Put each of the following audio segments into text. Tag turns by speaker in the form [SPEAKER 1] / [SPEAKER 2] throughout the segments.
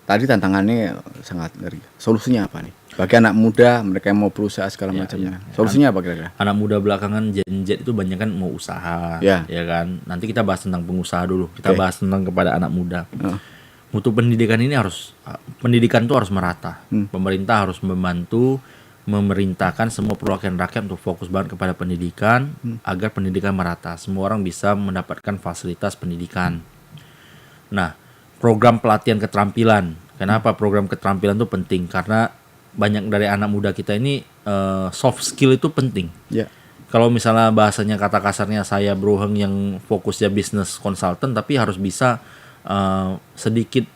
[SPEAKER 1] tadi tantangannya sangat ngeri. Solusinya apa nih? Bagi anak muda, mereka yang mau berusaha segala macamnya. Solusinya apa kira-kira?
[SPEAKER 2] Anak muda belakangan Gen Z itu banyak kan mau usaha, ya kan. Nanti kita bahas tentang pengusaha dulu. Kita bahas tentang kepada anak muda. Mutu pendidikan ini pendidikan itu harus merata. Pemerintah harus membantu memerintahkan semua perwakilan rakyat untuk fokus banget kepada pendidikan agar pendidikan merata. Semua orang bisa mendapatkan fasilitas pendidikan. Nah, program pelatihan keterampilan. Kenapa program keterampilan itu penting? Karena banyak dari anak muda kita ini soft skill itu penting. Kalau misalnya bahasanya kata kasarnya saya Broheng yang fokusnya business consultant, tapi harus bisa sedikit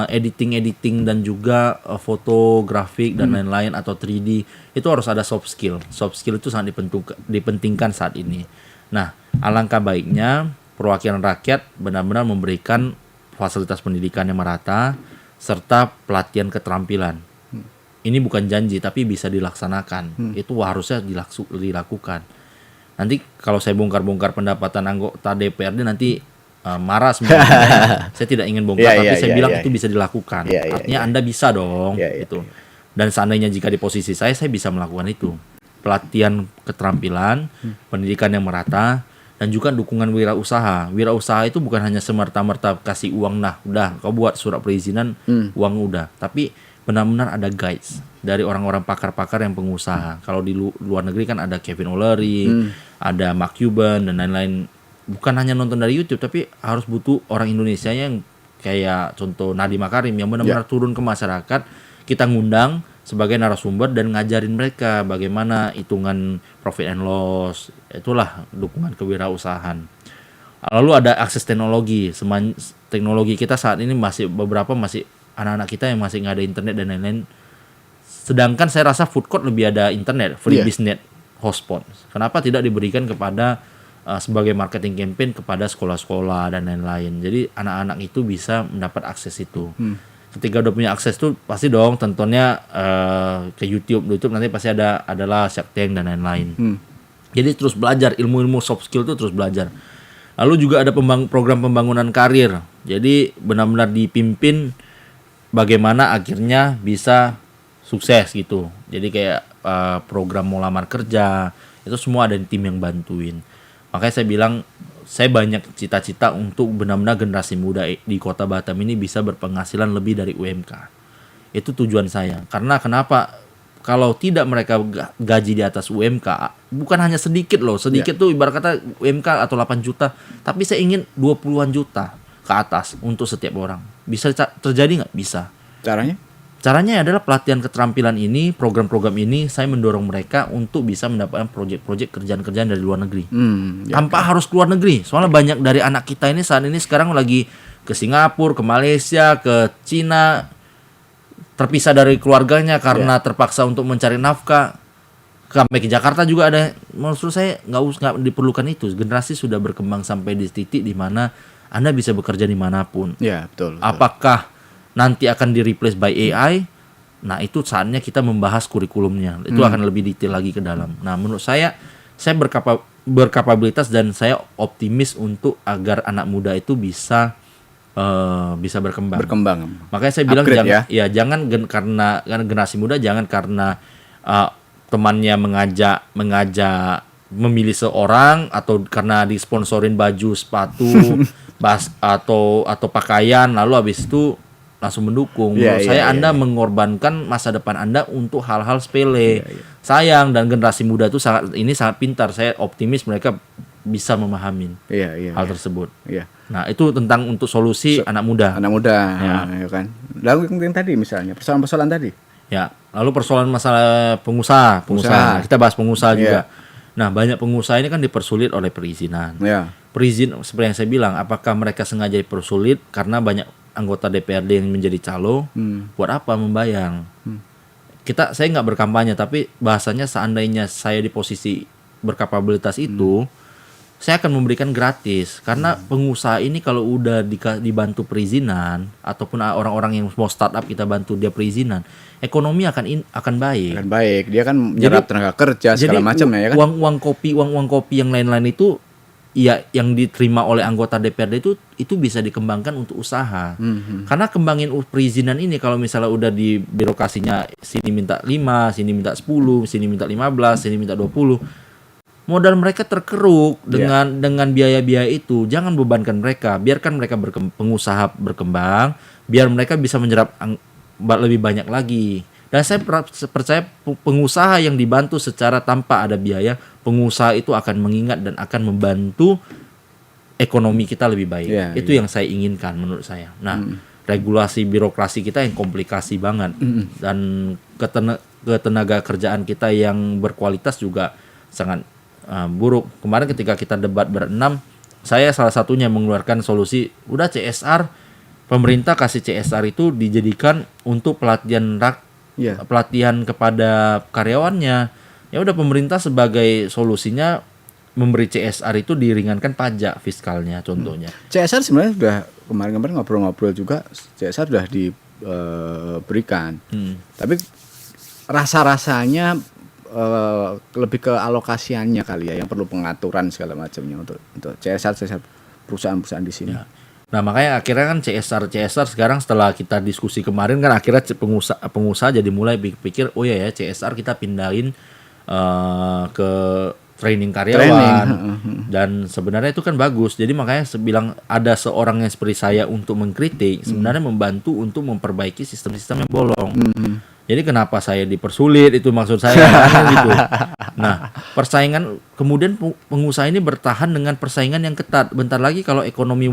[SPEAKER 2] editing dan juga fotografik dan lain-lain atau 3D, itu harus ada soft skill. Soft skill itu sangat dipentingkan saat ini. Nah, alangkah baiknya perwakilan rakyat benar-benar memberikan fasilitas pendidikan yang merata serta pelatihan keterampilan. Ini bukan janji tapi bisa dilaksanakan. Itu harusnya dilakukan. Nanti kalau saya bongkar-bongkar pendapatan anggota DPRD nanti marah sebenarnya. Saya tidak ingin bongkar, tapi saya bilang itu bisa dilakukan. Artinya Anda bisa dong, gitu. Dan seandainya jika di posisi saya bisa melakukan itu. Pelatihan keterampilan, pendidikan yang merata, dan juga dukungan wirausaha. Wirausaha itu bukan hanya semerta-merta kasih uang, nah udah kau buat surat perizinan, uang udah. Tapi benar-benar ada guides dari orang-orang pakar-pakar yang pengusaha. Kalau di luar negeri kan ada Kevin O'Leary, ada Mark Cuban dan lain-lain. Bukan hanya nonton dari YouTube, tapi harus butuh orang Indonesia yang kayak contoh Nadiem Makarim yang benar-benar turun ke masyarakat. Kita ngundang sebagai narasumber dan ngajarin mereka bagaimana hitungan profit and loss. Itulah dukungan kewirausahaan. Lalu ada akses teknologi. Teknologi kita saat ini beberapa masih anak-anak kita yang masih nggak ada internet dan lain-lain. Sedangkan saya rasa food court lebih ada internet, free business hotspot. Kenapa tidak diberikan kepada sebagai marketing campaign kepada sekolah-sekolah dan lain-lain. Jadi anak-anak itu bisa mendapat akses itu. Ketika udah punya akses tuh pasti dong tontonnya ke YouTube nanti pasti adalah Shark Tank dan lain-lain. Jadi terus belajar ilmu-ilmu soft skill itu terus belajar. Lalu juga ada program pembangunan karir. Jadi benar-benar dipimpin bagaimana akhirnya bisa sukses gitu. Jadi kayak program mau lamar kerja, itu semua ada di tim yang bantuin. Makanya saya bilang, saya banyak cita-cita untuk benar-benar generasi muda di Kota Batam ini bisa berpenghasilan lebih dari UMK. Itu tujuan saya. Karena kenapa? Kalau tidak mereka gaji di atas UMK, bukan hanya sedikit loh. Sedikit tuh ibarat kata UMK atau 8 juta. Tapi saya ingin 20-an juta ke atas untuk setiap orang. Bisa terjadi nggak? Bisa. Caranya adalah pelatihan keterampilan ini, program-program ini, saya mendorong mereka untuk bisa mendapatkan proyek-proyek kerjaan-kerjaan dari luar negeri. Tanpa harus keluar negeri. Soalnya banyak dari anak kita ini saat ini sekarang lagi ke Singapura, ke Malaysia, ke Cina, terpisah dari keluarganya karena terpaksa untuk mencari nafkah. Sampai ke Jakarta juga ada. Menurut saya nggak diperlukan itu. Generasi sudah berkembang sampai di titik di mana Anda bisa bekerja dimanapun.
[SPEAKER 1] Betul.
[SPEAKER 2] Apakah nanti akan di-replace by AI? Nah, itu saatnya kita membahas kurikulumnya. Itu akan lebih detail lagi ke dalam. Nah, menurut saya berkapabilitas dan saya optimis untuk agar anak muda itu bisa berkembang. Makanya saya bilang jangan karena generasi muda jangan karena temannya mengajak memilih seorang atau karena disponsorin baju, sepatu, atau pakaian lalu habis itu langsung mendukung. Menurut saya Anda mengorbankan masa depan Anda untuk hal-hal sepele. Sayang, dan generasi muda itu sangat pintar. Saya optimis mereka bisa memahami hal tersebut. Nah, itu tentang untuk solusi anak muda.
[SPEAKER 1] Ya kan. Lalu yang tadi misalnya persoalan-persoalan tadi.
[SPEAKER 2] Lalu persoalan masalah pengusaha. Kita bahas pengusaha juga. Nah, banyak pengusaha ini kan dipersulit oleh perizinan. Perizin seperti yang saya bilang, apakah mereka sengaja dipersulit karena banyak anggota DPRD yang menjadi calo? Buat apa membayang? Saya nggak berkampanye, tapi bahasanya seandainya saya di posisi berkapabilitas itu, saya akan memberikan gratis. Karena pengusaha ini kalau udah dibantu perizinan ataupun orang-orang yang mau startup kita bantu dia perizinan, ekonomi akan baik.
[SPEAKER 1] Dia kan menyerap tenaga kerja segala macam ya kan.
[SPEAKER 2] Uang kopi yang lain-lain itu ya yang diterima oleh anggota DPRD itu bisa dikembangkan untuk usaha. Karena kembangin perizinan ini kalau misalnya udah di birokrasinya sini minta 5, sini minta 10, sini minta 15, sini minta 20. Modal mereka terkeruk dengan biaya-biaya itu. Jangan bebankan mereka, biarkan mereka pengusaha berkembang, biar mereka bisa menyerap lebih banyak lagi. Dan saya percaya pengusaha yang dibantu secara tanpa ada biaya, pengusaha itu akan mengingat dan akan membantu ekonomi kita lebih baik. Itu yang saya inginkan menurut saya. Nah, regulasi birokrasi kita yang komplikasi banget dan ketenaga kerjaan kita yang berkualitas juga sangat buruk. Kemarin ketika kita debat berenam, saya salah satunya mengeluarkan solusi, udah CSR, pemerintah kasih CSR itu dijadikan untuk pelatihan kepada karyawannya. Ya udah, pemerintah sebagai solusinya memberi CSR itu diringankan pajak fiskalnya contohnya.
[SPEAKER 1] CSR sebenarnya sudah kemarin ngobrol-ngobrol juga, CSR sudah diberikan. Tapi rasa-rasanya lebih ke alokasiannya kali ya yang perlu pengaturan segala macamnya untuk CSR perusahaan-perusahaan di sini.
[SPEAKER 2] Nah, makanya akhirnya kan CSR sekarang setelah kita diskusi kemarin kan akhirnya pengusaha jadi mulai pikir, oh ya CSR kita pindahin ke training karyawan. Dan sebenarnya itu kan bagus. Jadi makanya bilang ada seorang yang seperti saya untuk mengkritik sebenarnya membantu untuk memperbaiki sistem-sistem yang bolong. Jadi kenapa saya dipersulit, itu maksud saya gitu. Nah, persaingan kemudian pengusaha ini bertahan dengan persaingan yang ketat. Bentar lagi kalau ekonomi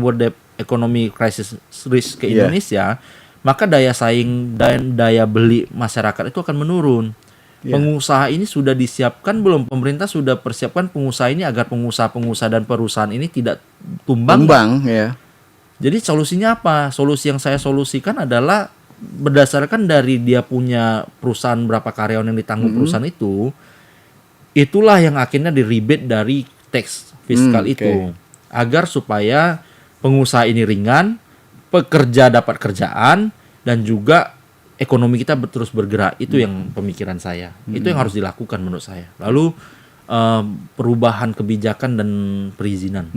[SPEAKER 2] crisis risk ke Indonesia, maka daya saing dan daya beli masyarakat itu akan menurun. Pengusaha ini sudah disiapkan belum? Pemerintah sudah persiapkan pengusaha ini agar pengusaha dan perusahaan ini tidak tumbang. Jadi solusinya apa? Solusi yang saya solusikan adalah berdasarkan dari dia punya perusahaan berapa karyawan yang ditanggung perusahaan itu, itulah yang akhirnya di rebate dari tax fiskal itu, agar supaya pengusaha ini ringan, pekerja dapat kerjaan, dan juga ekonomi kita terus bergerak. Itu yang pemikiran saya. Itu yang harus dilakukan menurut saya. Lalu perubahan kebijakan dan perizinan.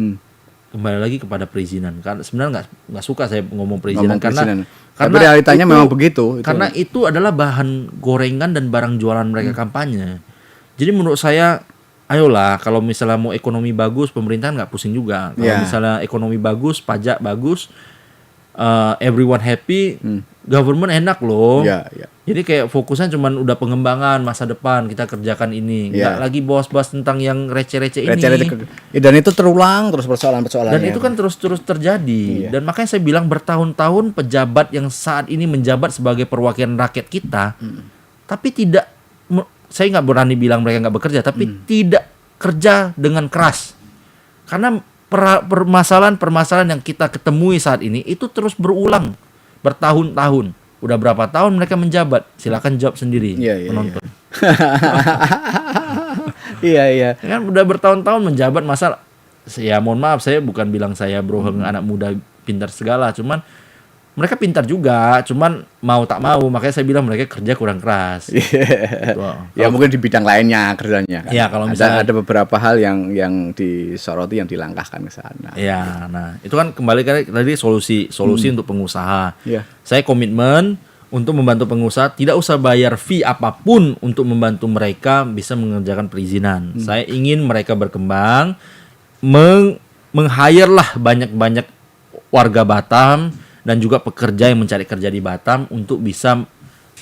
[SPEAKER 2] Kembali lagi kepada perizinan. Karena sebenarnya nggak suka saya ngomong perizinan karena
[SPEAKER 1] tapi realitanya memang begitu.
[SPEAKER 2] Karena itu adalah bahan gorengan dan barang jualan mereka kampanye. Jadi menurut saya, ayolah kalau misalnya mau ekonomi bagus, pemerintah nggak pusing juga. Kalau misalnya ekonomi bagus, pajak bagus, everyone happy, government enak loh. Jadi kayak fokusnya cuman udah pengembangan masa depan, kita kerjakan ini. Nggak lagi bahas-bahas tentang yang receh-receh ini.
[SPEAKER 1] Dan itu terulang terus persoalan-persoalannya.
[SPEAKER 2] Dan itu kan terus-terus terjadi. Dan makanya saya bilang bertahun-tahun pejabat yang saat ini menjabat sebagai perwakilan rakyat kita, tapi tidak, saya nggak berani bilang mereka nggak bekerja, tapi tidak kerja dengan keras. Karena permasalahan-permasalahan yang kita ketemui saat ini itu terus berulang bertahun-tahun. Udah berapa tahun mereka menjabat? Silakan jawab sendiri, penonton. Kan udah bertahun-tahun menjabat, masa ya mohon maaf, saya bukan bilang saya broheng anak muda pintar segala, cuman mereka pintar juga, cuman mau tak mau, makanya saya bilang mereka kerja kurang keras.
[SPEAKER 1] Ya mungkin di bidang lainnya kerjanya kan.
[SPEAKER 2] Ya, kalau misalnya
[SPEAKER 1] ada beberapa hal yang disoroti, yang dilangkahkan ke sana.
[SPEAKER 2] Ya, nah itu kan kembali kan tadi solusi untuk pengusaha. Saya komitmen untuk membantu pengusaha, tidak usah bayar fee apapun untuk membantu mereka bisa mengerjakan perizinan. Saya ingin mereka berkembang, meng-hire lah banyak-banyak warga Batam dan juga pekerja yang mencari kerja di Batam untuk bisa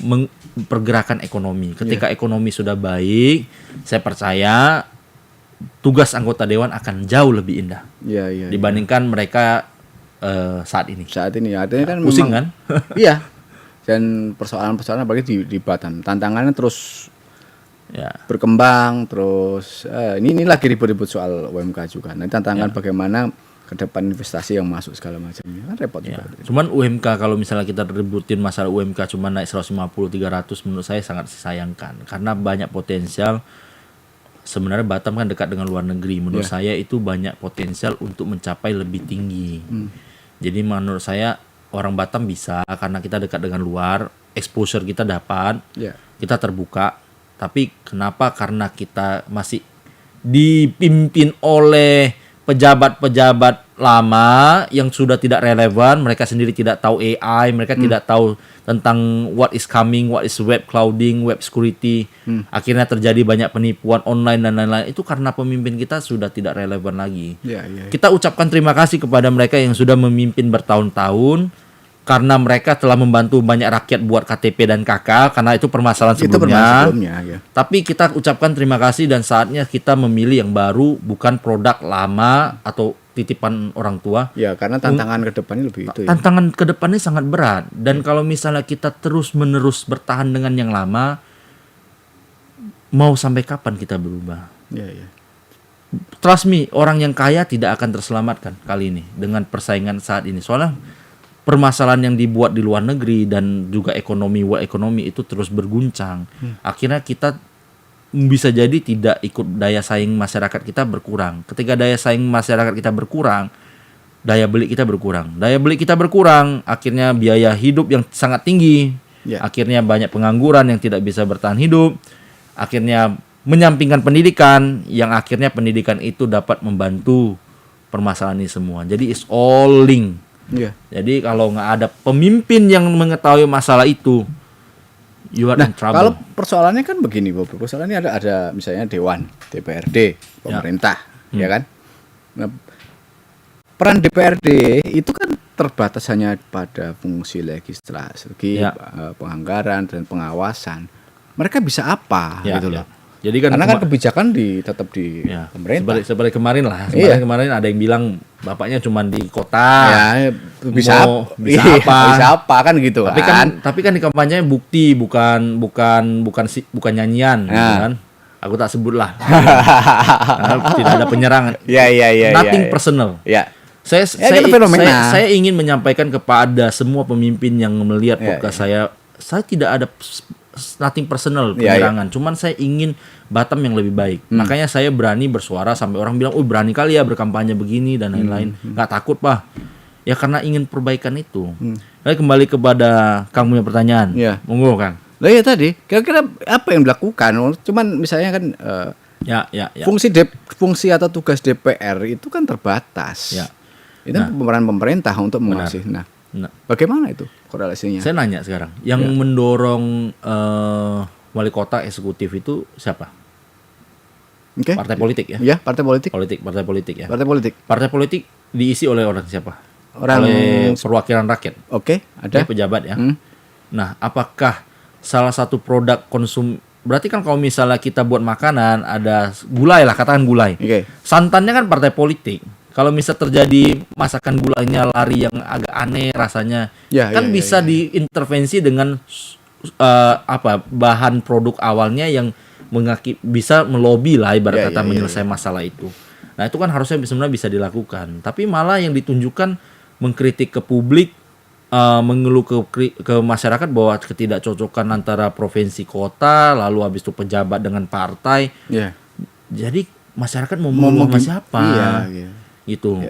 [SPEAKER 2] mempergerakan ekonomi. Ketika ekonomi sudah baik, saya percaya tugas anggota dewan akan jauh lebih indah dibandingkan mereka saat ini.
[SPEAKER 1] Artinya kan
[SPEAKER 2] pusing
[SPEAKER 1] memang,
[SPEAKER 2] kan?
[SPEAKER 1] Iya. Dan persoalan-persoalan apalagi di Batam, tantangannya terus berkembang terus. Ini lagi ribut-ribut soal UMK juga. Nanti tantangan bagaimana ke depan investasi yang masuk segala macamnya, kan repot juga.
[SPEAKER 2] Cuman UMK, kalau misalnya kita ributin masalah UMK cuma naik 150-300, menurut saya sangat disayangkan karena banyak potensial. Sebenarnya Batam kan dekat dengan luar negeri, menurut saya itu banyak potensial untuk mencapai lebih tinggi. Jadi menurut saya orang Batam bisa, karena kita dekat dengan luar, exposure kita dapat, kita terbuka. Tapi kenapa? Karena kita masih dipimpin oleh pejabat-pejabat lama yang sudah tidak relevan, mereka sendiri tidak tahu AI, mereka tidak tahu tentang what is coming, what is web clouding, web security. Akhirnya terjadi banyak penipuan online dan lain-lain. Itu karena pemimpin kita sudah tidak relevan lagi. Kita ucapkan terima kasih kepada mereka yang sudah memimpin bertahun-tahun, karena mereka telah membantu banyak rakyat buat KTP dan KK, karena itu permasalahan sebelumnya. Tapi kita ucapkan terima kasih dan saatnya kita memilih yang baru, bukan produk lama atau titipan orang tua.
[SPEAKER 1] Ya, karena tantangan ke depannya lebih itu.
[SPEAKER 2] Tantangan ke depannya sangat berat. Dan kalau misalnya kita terus-menerus bertahan dengan yang lama, mau sampai kapan kita berubah? Trust me, orang yang kaya tidak akan terselamatkan kali ini dengan persaingan saat ini. Soalnya permasalahan yang dibuat di luar negeri dan juga world ekonomi itu terus berguncang. Akhirnya kita bisa jadi tidak ikut daya saing masyarakat kita berkurang. Ketika daya saing masyarakat kita berkurang, daya beli kita berkurang. Daya beli kita berkurang, akhirnya biaya hidup yang sangat tinggi. Akhirnya banyak pengangguran yang tidak bisa bertahan hidup. Akhirnya menyampingkan pendidikan, yang akhirnya pendidikan itu dapat membantu permasalahan ini semua. Jadi it's all link. Jadi kalau nggak ada pemimpin yang mengetahui masalah itu, you are in trouble.
[SPEAKER 1] Kalau persoalannya kan begini, Bob. Persoalannya ada misalnya Dewan, DPRD, pemerintah, ya kan? Nah, peran DPRD itu kan terbatas hanya pada fungsi legislasi, penganggaran dan pengawasan. Mereka bisa apa gitu loh?
[SPEAKER 2] Jadi kan
[SPEAKER 1] karena kan kebijakan tetap di pemerintah.
[SPEAKER 2] Seperti kemarin lah. Kemarin ada yang bilang bapaknya cuma di kota.
[SPEAKER 1] Bisa apa kan gitu kan.
[SPEAKER 2] Tapi kan di kampanye bukti bukan nyanyian gitu kan. Aku tak sebut lah. Tidak ada penyerangan. Nothing personal. Saya ingin menyampaikan kepada semua pemimpin yang melihat podcast saya tidak ada nothing personal penyerangan. Cuman saya ingin Batam yang lebih baik. Makanya saya berani bersuara sampai orang bilang, berani kali ya berkampanye begini dan lain-lain. Nggak takut, Pak. Ya karena ingin perbaikan itu. Lalu kembali kepada Kang punya pertanyaan. Monggo, Kang.
[SPEAKER 1] Lah ya tadi, kira-kira apa yang dilakukan? Cuman misalnya kan fungsi atau tugas DPR itu kan terbatas. Itu pemeran pemerintah untuk mengawasi. Nah, bagaimana itu korelasinya?
[SPEAKER 2] Saya nanya sekarang, yang mendorong wali kota eksekutif itu siapa? Partai politik ya?
[SPEAKER 1] Partai politik.
[SPEAKER 2] Partai politik ya.
[SPEAKER 1] Partai politik
[SPEAKER 2] diisi oleh orang siapa?
[SPEAKER 1] Oleh
[SPEAKER 2] perwakilan rakyat.
[SPEAKER 1] Ada
[SPEAKER 2] pejabat ya. Nah, apakah salah satu produk berarti kan kalau misalnya kita buat makanan ada gulai lah, katakan gulai. Santannya kan partai politik. Kalau misal terjadi masakan gulainya lari yang agak aneh rasanya, bisa diintervensi dengan bahan produk awalnya yang bisa melobi lah ibarat kata menyelesaikan masalah itu. Nah itu kan harusnya sebenarnya bisa dilakukan. Tapi malah yang ditunjukkan mengkritik ke publik, mengeluh ke masyarakat bahwa ketidakcocokan antara provinsi kota, lalu habis itu pejabat dengan partai. Jadi masyarakat mau ngomong sama siapa? Gitu.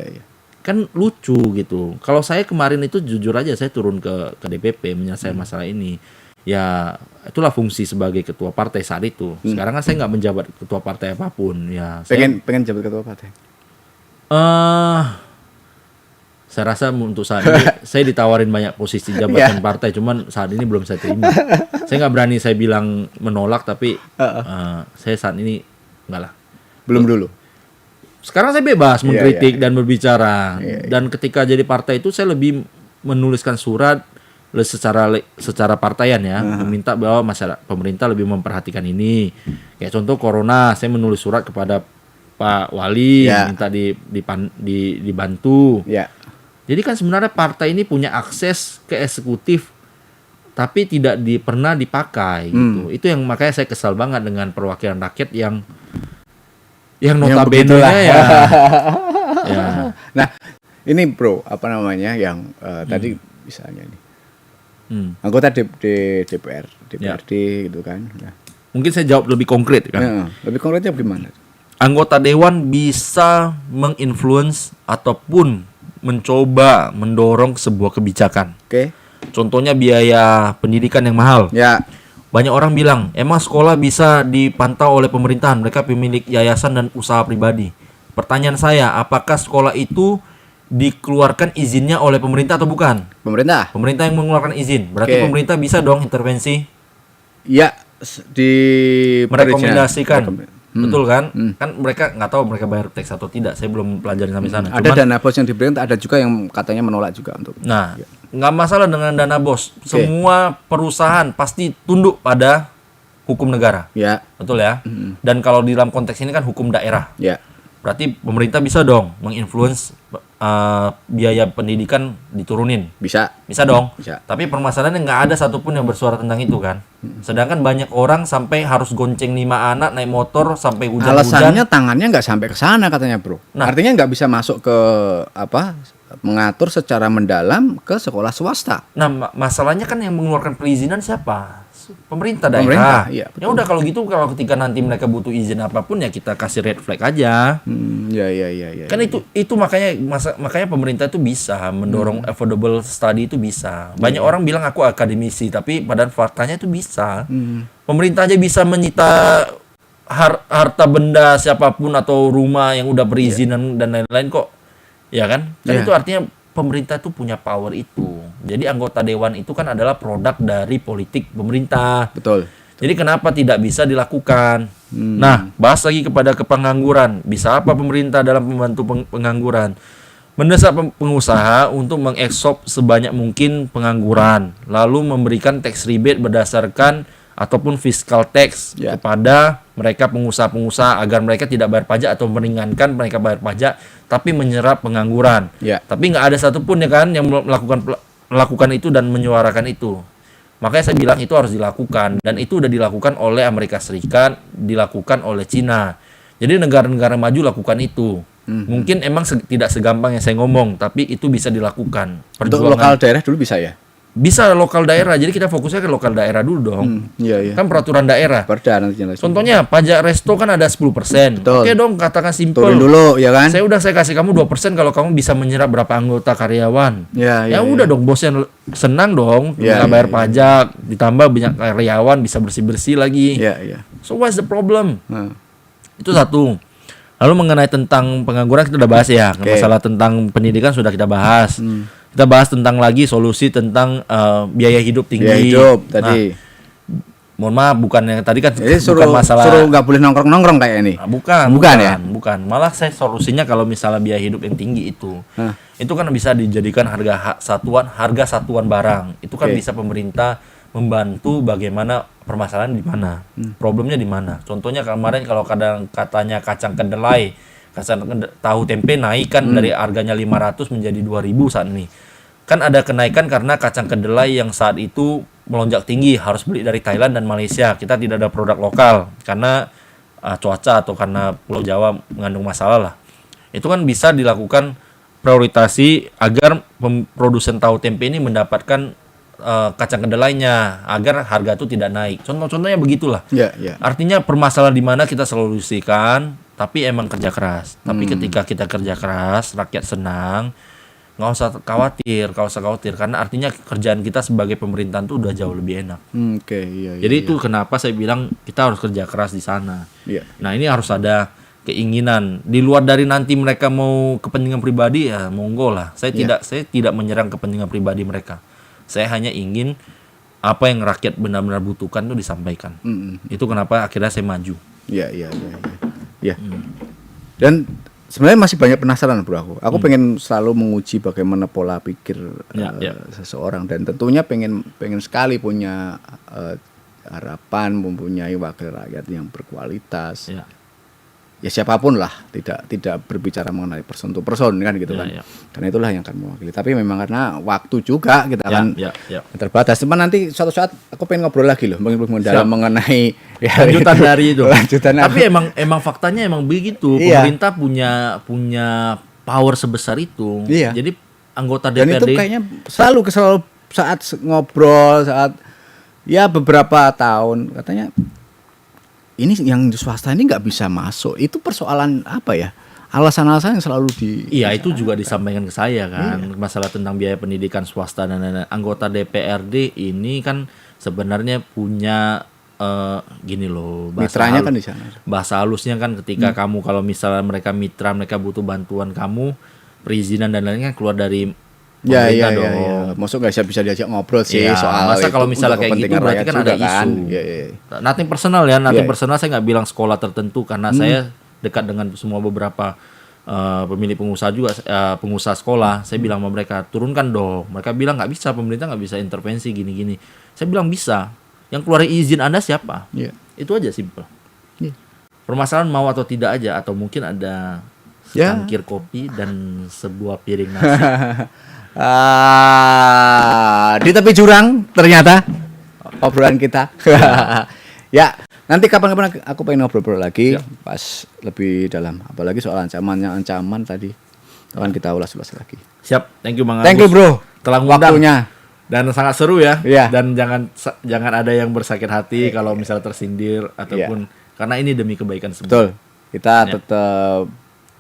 [SPEAKER 2] Kan lucu gitu. Kalau saya kemarin itu jujur aja saya turun ke DPP menyelesaikan masalah ini. Ya itulah fungsi sebagai ketua partai saat itu. Sekarang kan saya nggak menjabat ketua partai apapun. Ya
[SPEAKER 1] pengen jabat ketua partai.
[SPEAKER 2] Saya rasa untuk saat ini saya ditawarin banyak posisi jabatan partai, cuman saat ini belum saya terima. Saya nggak berani saya bilang menolak, tapi saya saat ini enggak lah.
[SPEAKER 3] Belum dulu.
[SPEAKER 2] Sekarang saya bebas mengkritik dan berbicara. Dan ketika jadi partai itu saya lebih menuliskan surat secara partaian ya, meminta bahwa masyarakat pemerintah lebih memperhatikan ini. Kayak contoh corona, saya menulis surat kepada Pak Wali minta dibantu. Jadi kan sebenarnya partai ini punya akses ke eksekutif tapi tidak pernah dipakai gitu. Itu yang makanya saya kesal banget dengan perwakilan rakyat yang notabene-nya ya.
[SPEAKER 1] Nah, ini bro, apa namanya yang tadi misalnya nih. Anggota DPRD gitu kan. Nah.
[SPEAKER 2] Mungkin saya jawab lebih konkret kan.
[SPEAKER 1] Lebih konkretnya bagaimana?
[SPEAKER 2] Anggota dewan bisa menginfluence ataupun mencoba mendorong sebuah kebijakan. Contohnya biaya pendidikan yang mahal. Banyak orang bilang, emang sekolah bisa dipantau oleh pemerintahan, mereka pemilik yayasan dan usaha pribadi. Pertanyaan saya, apakah sekolah itu dikeluarkan izinnya oleh pemerintah atau bukan?
[SPEAKER 1] Pemerintah.
[SPEAKER 2] Pemerintah yang mengeluarkan izin. Berarti pemerintah bisa dong intervensi?
[SPEAKER 1] Ya,
[SPEAKER 2] merekomendasikan. Betul kan? Kan mereka nggak tahu mereka bayar tax atau tidak. Saya belum pelajari sampai sana.
[SPEAKER 1] Ada dana bos yang diberikan, ada juga yang katanya menolak juga untuk.
[SPEAKER 2] Nah, nggak masalah dengan dana bos. Semua perusahaan pasti tunduk pada hukum negara.
[SPEAKER 1] Ya.
[SPEAKER 2] Betul ya? Dan kalau di dalam konteks ini kan hukum daerah.
[SPEAKER 1] Ya.
[SPEAKER 2] Berarti pemerintah bisa dong menginfluence biaya pendidikan diturunin.
[SPEAKER 1] Bisa
[SPEAKER 2] dong.
[SPEAKER 1] Bisa.
[SPEAKER 2] Tapi permasalahannya nggak ada satupun yang bersuara tentang itu kan. Sedangkan banyak orang sampai harus gonceng 5 anak naik motor sampai hujan-hujan.
[SPEAKER 1] Alasannya tangannya nggak sampai ke sana katanya bro. Nah, artinya nggak bisa masuk ke mengatur secara mendalam ke sekolah swasta.
[SPEAKER 2] Nah masalahnya kan yang mengeluarkan perizinan siapa? Pemerintah daerah.
[SPEAKER 1] Iya,
[SPEAKER 2] ya udah kalau gitu, kalau ketika nanti mereka butuh izin apapun ya kita kasih red flag aja.
[SPEAKER 1] Ya.
[SPEAKER 2] Kan itu makanya pemerintah itu bisa mendorong affordable study itu bisa. Banyak orang bilang aku akademisi, tapi padahal faktanya itu bisa. Pemerintah aja bisa menyita harta benda siapapun atau rumah yang udah perizinan dan lain-lain kok. Ya kan? Itu artinya pemerintah tuh punya power itu. Jadi anggota dewan itu kan adalah produk dari politik pemerintah.
[SPEAKER 1] Betul.
[SPEAKER 2] Jadi kenapa tidak bisa dilakukan? Nah, bahas lagi kepada kepengangguran. Bisa apa pemerintah dalam membantu pengangguran? Mendesak pengusaha untuk mengekspor sebanyak mungkin pengangguran, lalu memberikan tax rebate berdasarkan ataupun fiscal tax kepada mereka pengusaha-pengusaha agar mereka tidak bayar pajak atau meringankan mereka bayar pajak, tapi menyerap pengangguran. Tapi nggak ada satupun ya kan yang melakukan itu dan menyuarakan itu. Makanya saya bilang itu harus dilakukan, dan itu udah dilakukan oleh Amerika Serikat, dilakukan oleh Cina. Jadi negara-negara maju lakukan itu. Mungkin emang tidak segampang yang saya ngomong, tapi itu bisa dilakukan.
[SPEAKER 1] Untuk lokal daerah dulu bisa ya?
[SPEAKER 2] Bisa lokal daerah, jadi kita fokusnya ke lokal daerah dulu dong. Kan peraturan daerah. Contohnya pajak resto kan ada 10%. Oke dong, katakan simpel.
[SPEAKER 1] Turun dulu ya kan.
[SPEAKER 2] Saya kasih kamu 2% kalau kamu bisa menyerap berapa anggota karyawan. Ya udah dong, bosnya senang dong, nggak bayar pajak, ditambah banyak karyawan bisa bersih-bersih lagi. So what's the problem? Itu satu. Lalu mengenai tentang pengangguran kita udah bahas ya. Masalah tentang pendidikan sudah kita bahas. Kita bahas tentang lagi solusi tentang biaya hidup tinggi.
[SPEAKER 1] Biaya hidup tadi.
[SPEAKER 2] Mohon maaf, bukan yang tadi kan.
[SPEAKER 1] Jadi
[SPEAKER 2] bukan masalah
[SPEAKER 1] suruh nggak boleh nongkrong kayak ini.
[SPEAKER 2] Bukan ya. Bukan. Malah saya solusinya kalau misalnya biaya hidup yang tinggi itu kan bisa dijadikan harga satuan barang. Itu kan bisa pemerintah membantu bagaimana permasalahan di mana, problemnya di mana. Contohnya kemarin kalau katanya kacang kedelai, tahu tempe naik kan dari harganya 500 menjadi 2.000 saat ini. Kan ada kenaikan karena kacang kedelai yang saat itu melonjak tinggi, harus beli dari Thailand dan Malaysia. Kita tidak ada produk lokal karena cuaca atau karena Pulau Jawa mengandung masalah lah. Itu kan bisa dilakukan prioritasi agar produsen tahu tempe ini mendapatkan kacang kedelainya agar harga itu tidak naik. Contohnya begitulah. Artinya permasalahan di mana kita solusikan, tapi emang kerja keras. Tapi ketika kita kerja keras, rakyat senang, nggak usah khawatir, karena artinya kerjaan kita sebagai pemerintahan itu udah jauh lebih enak. Jadi itu kenapa saya bilang kita harus kerja keras di sana. Nah ini harus ada keinginan di luar dari nanti mereka mau kepentingan pribadi ya monggo lah. Saya tidak menyerang kepentingan pribadi mereka. Saya hanya ingin apa yang rakyat benar-benar butuhkan itu disampaikan. Itu kenapa akhirnya saya maju.
[SPEAKER 1] Dan sebenarnya masih banyak penasaran bro aku pengen selalu menguji bagaimana pola pikir seseorang, dan tentunya pengen sekali punya harapan mempunyai wakil rakyat yang berkualitas. Ya siapapun lah, tidak berbicara mengenai person to person kan gitu kan. Karena itulah yang akan mewakili. Tapi memang karena waktu juga kita kan terbatas. Cuman nanti suatu saat aku pengen ngobrol lagi loh mendalam mengenai
[SPEAKER 2] lanjutan dari itu. Tapi
[SPEAKER 1] apa.
[SPEAKER 2] emang faktanya emang begitu. Pemerintah punya power sebesar itu. Jadi anggota DPRD. Dan
[SPEAKER 1] itu kayaknya selalu saat ngobrol, saat beberapa tahun katanya ini yang swasta ini nggak bisa masuk. Itu persoalan apa ya? Alasan-alasan yang selalu
[SPEAKER 2] itu juga disampaikan ke saya kan. Masalah tentang biaya pendidikan swasta dan anggota DPRD ini kan sebenarnya punya gini loh,
[SPEAKER 1] mitranya kan di sana.
[SPEAKER 2] Bahasa halusnya kan ketika kamu kalau misalnya mereka mitra, mereka butuh bantuan kamu, perizinan dan lainnya keluar dari pemerintah dong.
[SPEAKER 1] Ya. Maksud nggak bisa diajak ngobrol sih soal
[SPEAKER 2] masa kalau misalnya kayak gitu berarti kan ada isu. Nothing personal ya, personal, saya nggak bilang sekolah tertentu karena saya dekat dengan semua beberapa pemilik pengusaha juga, pengusaha sekolah. Saya bilang sama mereka, turunkan dong. Mereka bilang nggak bisa, pemerintah nggak bisa intervensi gini-gini. Saya bilang bisa. Yang keluarin izin Anda siapa? Itu aja simpel. Permasalahan mau atau tidak aja, atau mungkin ada secangkir kopi dan sebuah piring nasi.
[SPEAKER 1] Di tepi jurang ternyata obrolan kita. Ya, nanti kapan-kapan aku pengen ngobrol lagi pas lebih dalam, apalagi soal ancaman tadi. Akan kita ulas-ulas lagi.
[SPEAKER 2] Siap, thank you Bang
[SPEAKER 1] Agus. Thank you bro,
[SPEAKER 2] telah
[SPEAKER 1] waktunya.
[SPEAKER 2] Dan sangat seru ya. Dan jangan ada yang bersakit hati kalau misalnya tersindir ataupun karena ini demi kebaikan semua.
[SPEAKER 1] Betul. Kita tetap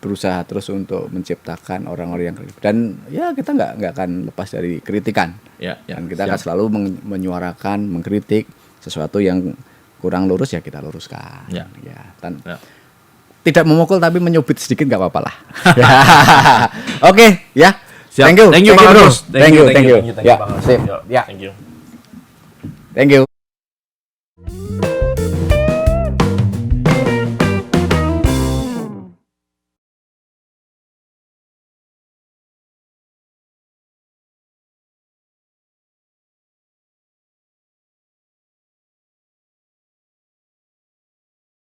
[SPEAKER 1] berusaha terus untuk menciptakan orang-orang yang kritis, dan ya kita nggak akan lepas dari kritikan. Dan kita akan selalu menyuarakan, mengkritik sesuatu yang kurang lurus, ya kita luruskan. Tidak memukul tapi menyubit sedikit nggak apa-apa lah. Oke, ya.
[SPEAKER 2] Thank you Bang Agus.
[SPEAKER 1] Thank you.
[SPEAKER 2] Ya, sip.
[SPEAKER 1] Thank you.